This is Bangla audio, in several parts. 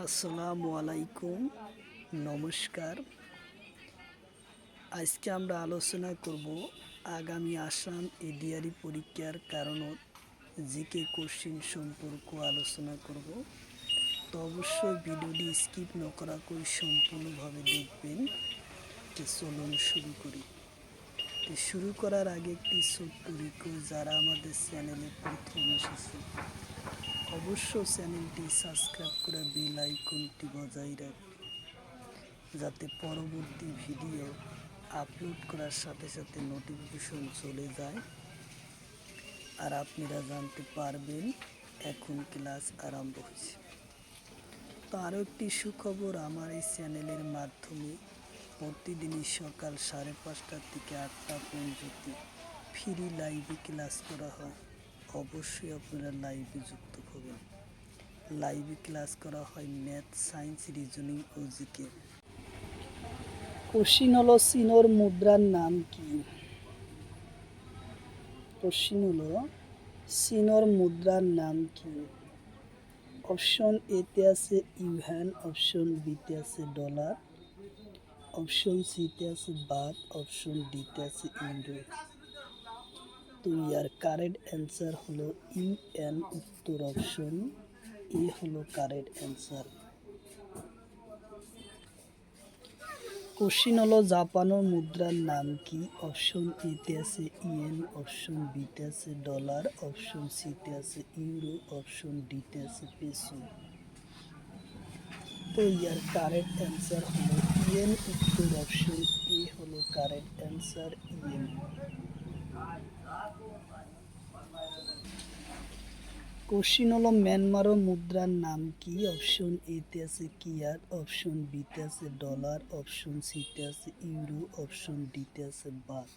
আসসালামু আলাইকুম, নমস্কার। আজকে আমরা আলোচনা করব আগামী আসাম এডিআরই পরীক্ষার কারণত জিকে কোশ্চিন সম্পর্ক আলোচনা করব। তো অবশ্যই ভিডিওটি স্কিপ নকরাকৈ সম্পূর্ণভাবে দেখবেন। তো চলুন শুরু করি। তো শুরু করার আগে একটি ছোট্ট রিকোয়েস্ট, যারা আমাদের চ্যানেলে প্রথম এসেছে অবশ্য চ্যানেলটি সাবস্ক্রাইব করে বেল আইকনটি বজায় রাখবেন, যাতে পরবর্তী ভিডিও আপলোড করার সাথে সাথে নোটিফিকেশন চলে যায় আর আপনারা জানতে পারবেন এখন ক্লাস আরম্ভ হয়েছে। তো আরও একটি সুখবর, আমার এই চ্যানেলের মাধ্যমে প্রতিদিনই সকাল 5:30 থেকে 8টা পর্যন্ত ফ্রি লাইভে ক্লাস করা হয়। অবশ্যই আপনারা লাইভে যুক্ত হবেন। লাইভে ক্লাস করা হয় ম্যাথ, সায়েন্স, রিজনিং ও জিকে। কোশ্চিন হলো সিনোর মুদ্রার নাম কি? কোশ্চিন হলো সিনোর মুদ্রার নাম কি? অপশন এতে আছে ইউহান, অপশন বিতে আছে ডলার, অপশন সিতে আছে বাত, অপশন ডিতে আছে ইউরো। তো ইয়ার কারেক্ট অ্যান্সার হলো ইউএন, উত্তর অপশন এ হলো কারেক্ট অ্যান্সার। কোশ্চিন হলো জাপানের মুদ্রার নাম কি? অপশন এতে আছে ইয়েন, অপশন বিতে আছে ডলার, অপশন সিতে আছে ইউরো, অপশন ডিতে আছে পেসো। তো ইয়ার কারেক্ট অ্যান্সার হলো ইয়েন, উত্তর অপশন এ হলো কারেক্ট অ্যান্সার, ইয়েন। কোশ্চিন হলো মিয়ানমারের মুদ্রার নাম কি? অপশন এতে আছে কিয়াত, অপশন বিতে আছে ডলার, অপশন সিতে আছে ইউরো, অপশন ডিতে আছে বাত।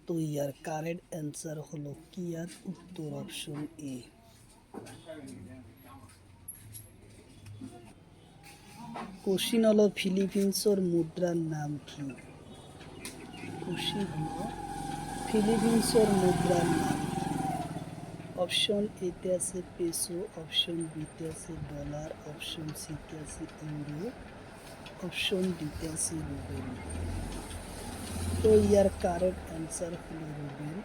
তো ইয়ার কারেক্ট অ্যান্সার হলো কিয়াত, উত্তর অপশন এ। কোশ্চিন হলো ফিলিপিন্সের মুদ্রার নাম কি? কোশ্চিন হলো ফিলিপিন্সের মুদ্রার নাম কি? অপশন এতে আছে পেসো, অপশন বিতে আছে ডলার, অপশন সিতে আছে ইউরো, অপশন ডিতে আছে রুবেল। তো ইয়ার কারেক্ট অ্যান্সার হলো রুবেল,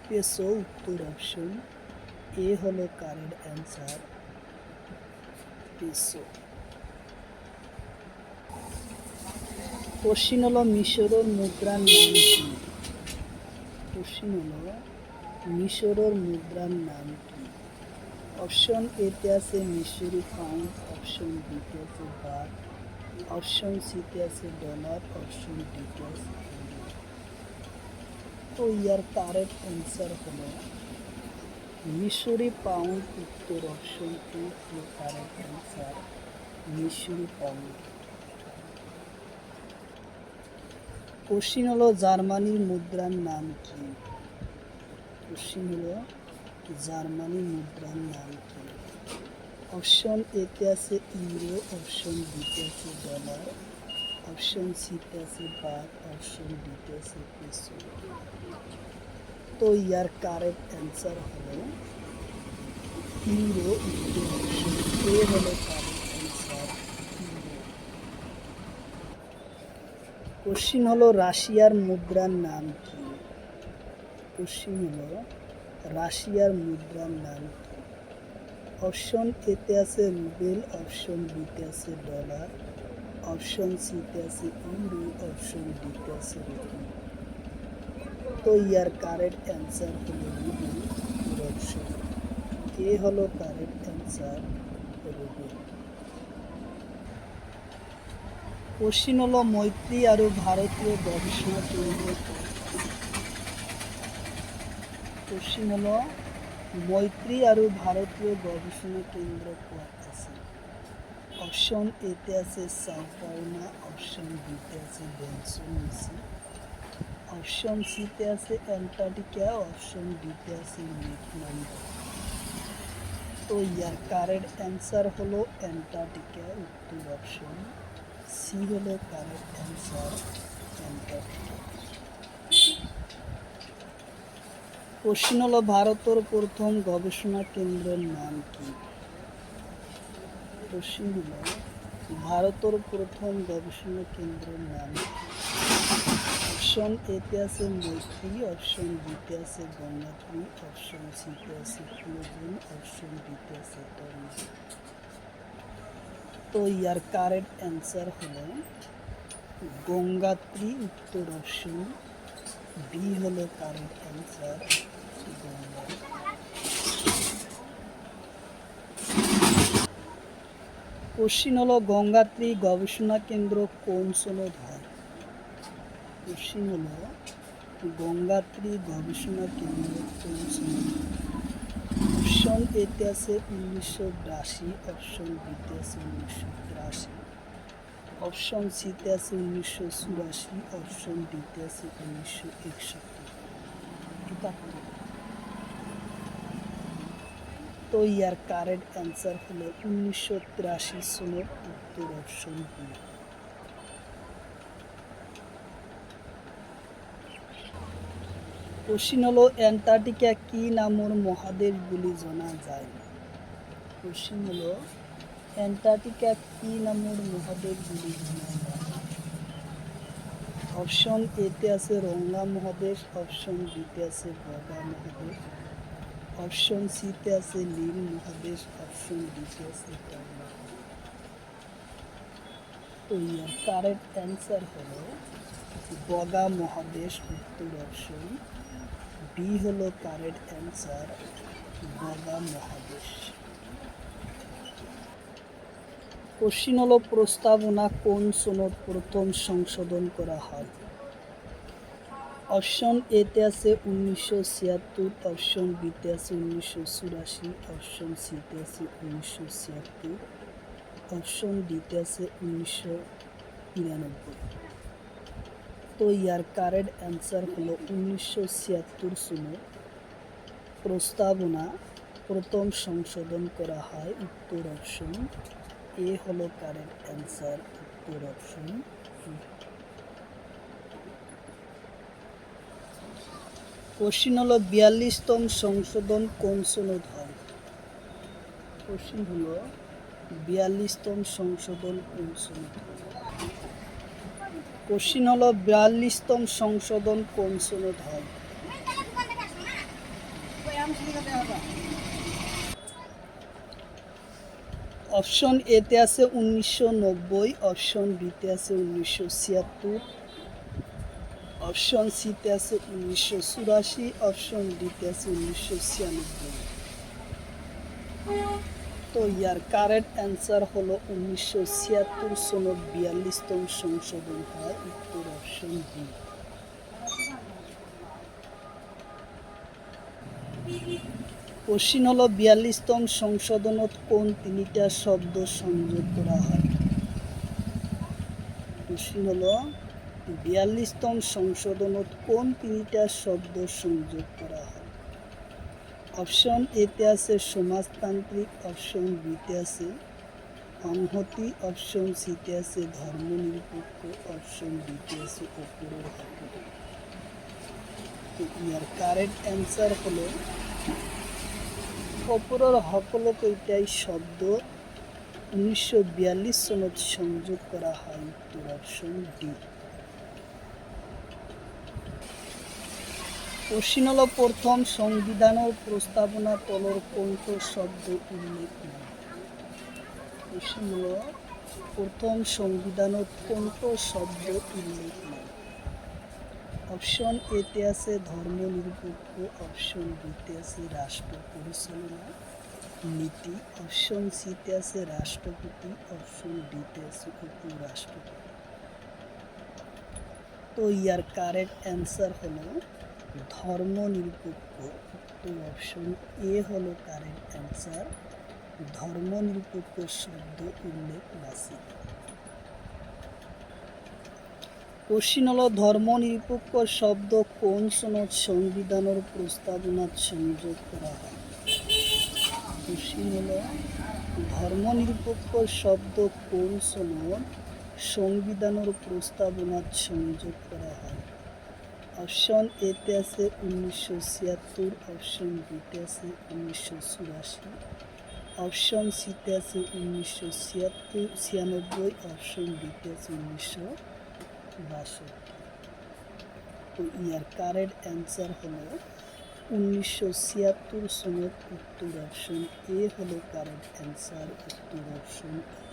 পেসো, উত্তর অপশন এ হলো কারেক্ট অ্যান্সার, পেসো। কোশ্চিন হলো মিশরের মুদ্রার নাম কি? কোশ্চিন হলো মিশরের মুদ্রার নাম কি? অপশন এতে আছে মিশরি পাউন্ড, অপশন বিতে আছে বাত, অপশন সিতে আছে ডলার, অপশন ডিতে আছে ইউরো। তো ইয়ার কারেক্ট অ্যান্সার হলো মিশরি পাউন্ড, উত্তর অপশন এ হলো কারেক্ট অ্যান্সার, মিশরি পাউন্ড। কোশ্চিন হলো জার্মানির মুদ্রার নাম কি? কোশ্চিন হলো জার্মানির মুদ্রার নাম কি? অপশন এতে আছে ইউরো, অপশন বিতে আছে ডলার, অপশন সিতে আছে বাত, অপশন ডিতে আছে পেসো। তো ইয়ার কারেক্ট অ্যান্সার হলো ইউরো, উত্তর অপশন এ হলো কারেক্ট অ্যান্সার, ইউরো। কোশ্চিন হলো রাশিয়ার মুদ্রার নাম কি? কোশ্চিন হলো রাশিয়ার মুদ্রার নাম কি? অপশন এতে আছে রুবেল, অপশন বিতে আছে ডলার, অপশন সিতে আছে ইউরো, অপশন ডিতে আছে রুবেল। তো ইয়ার কারেক্ট অ্যান্সার হলো রুবেল, অপশন এ হলো কারেক্ট অ্যান্সার, রুবেল। কোশ্চিন হলো মৈত্রী আর ভারতীয় গবেষণা কেন্দ্র। কোশ্চিন হলো মৈত্রী আর ভারতীয় গবেষণা কেন্দ্র কোথায় আছে? অপশন এতে আছে সাও পাওনা, অপশন বিতে আছে বেনসন নিচি, অপশন সিতে আছে অ্যান্টার্কটিকা, অপশন ডিতে আছে মেঘমালা। তো ইয়ার কারেক্ট অ্যান্সার হলো অ্যান্টার্কটিকা, উত্তর অপশন সি হলো কারেক্ট অ্যান্সার, অ্যান্টার্কটিকা। কোশ্চিন হলো ভারতের প্রথম গবেষণা কেন্দ্রের নাম কি? কোশ্চিন হলো ভারতের প্রথম গবেষণা কেন্দ্রের নাম কি? অপশন এতে আছে মৈত্রী, অপশন বিতে আছে গঙ্গাত্রী, অপশন সিতে আছে ফ্লোজেন, অপশন ডিতে আছে টর্নেডো। তো ইয়ার কারেক্ট অ্যান্সার হলো গঙ্গাত্রী, উত্তর অপশন বি হলো কারেক্ট অ্যান্সার গঙ্গাত্রী। কোশ্চিন হলো গঙ্গাত্রী গবেষণা কেন্দ্র কোন সনদ হয়? কোশ্চিন হলো গঙ্গাত্রী গবেষণা কেন্দ্র কোন সনদ? অপশন এতে আছে 1982, অপশন বিতে আছে 1983, অপশন সিতে আছে 1984, অপশন ডিতে আছে 1971। তো ইয়ার কারেক্ট অ্যান্সার হলো 1983 সনের, উত্তর অপশন বি। কোশ্চিন হলো অ্যান্টার্কটিকা কি নামের মহাদেশ বলে জানা যায়? কোশ্চিন হলো অ্যান্টার্কটিকা কি নামের মহাদেশ বলে জানা যায়? অপশন এতে আছে রঙ্গা মহাদেশ, অপশন বিতে আছে বগা মহাদেশ, অপশন সিতে আছে নীল মহাদেশ, অপশন ডিতে আছে কার্লা। তো ইয়ার কারেক্ট অ্যান্সার হলো বগা মহাদেশ, উত্তর অপশন বি হলো কারেক্ট অ্যান্সার বগা মহাদেশ। কোশ্চিন হলো প্রস্তাবনা কোন সনদ প্রথম সংশোধন করা হয়? অপশন এতে আছে 1976, অপশন বিতে আছে 1984, অপশন সিতে আছে 1976, অপশন ডিতে আছে 1993। তো ইয়ার কারেক্ট অ্যান্সার হলো 1976 সনে প্রস্তাবনা প্রথম সংশোধন করা হয়, উত্তর অপশন এ হলো কারেক্ট অ্যান্সার, উত্তর অপশন বি। কোশ্চিন হলো 42তম সংশোধন কোন সনদ হয়? কোশ্চিন হলো 42তম সংশোধন কোন সনদ হয়? কোশ্চিন হলো 42তম সংশোধন কোন সনদ হয়? অপশন এতে আছে 1990, অপশন বিতে আছে 1976, অপশন সিতে আছে 1984, অপশন ডিতে আছে 1996। তো ইয়ার কারেক্ট অ্যান্সার হলো 1976 সনের 42তম সংশোধন হয়, উত্তর অপশন বি। কোশ্চিন হলো 42তম সংশোধনত কোন তিনটা শব্দ সংযোগ করা হয়? কোশ্চিন হলো 42তম সংশোধনত কোন তিনটা শব্দ সংযোগ করা হয়? অপশন এতে আছে সমাজতান্ত্রিক, অপশন বিতে আছে সংহতি, অপশন সিতে আছে ধর্মনিরপেক্ষ, অপশন ডিতে আছে অপরের হক। ইয়ার কারেক্ট অ্যান্সার হলো অপরের হকলক এইটাই শব্দ 1942 সনত সংযোগ করা হয়, উত্তর অপশন ডি। কোশ্চিন হলো প্রথম সংবিধানের প্রস্তাবনা তলর কোনটো শব্দ উল্লেখ নেই? কোশ্চিন হলো প্রথম সংবিধানের কোনটো শব্দ উল্লেখ নেই? অপশন এতে আছে ধর্মনিরপেক্ষ, অপশন বিতে আছে রাষ্ট্র পরিচালনা নীতি, অপশন সিতে আছে রাষ্ট্রপতি, অপশন ডিতে আছে উপরাষ্ট্রপতি। তো ইয়ার কারেক্ট অ্যান্সার হলো ধর্মনিরপেক্ষ, উত্তর অপশন এ হলো কারেক্ট অ্যান্সার ধর্মনিরপেক্ষ শব্দ উল্লেখ আছে। কোশ্চিন হলো ধর্মনিরপেক্ষ শব্দ কোন সনদ সংবিধানের প্রস্তাবনাত সংযোগ করা হয়? কোশ্চিন হলো ধর্মনিরপেক্ষ শব্দ কোন সনদ সংবিধানের প্রস্তাবনাত সংযোগ করা হয়? অপশন এতে আছে 1976, অপশন বিতে আছে 1984, অপশন সিতে আছে 1996, অপশন ডিতে আছে 1962। তো ইয়ার কারেক্ট অ্যান্সার হলো 1976 সনের উত্তর অপশন এ হলো কারেক্ট অ্যান্সার, উত্তর অপশন এ।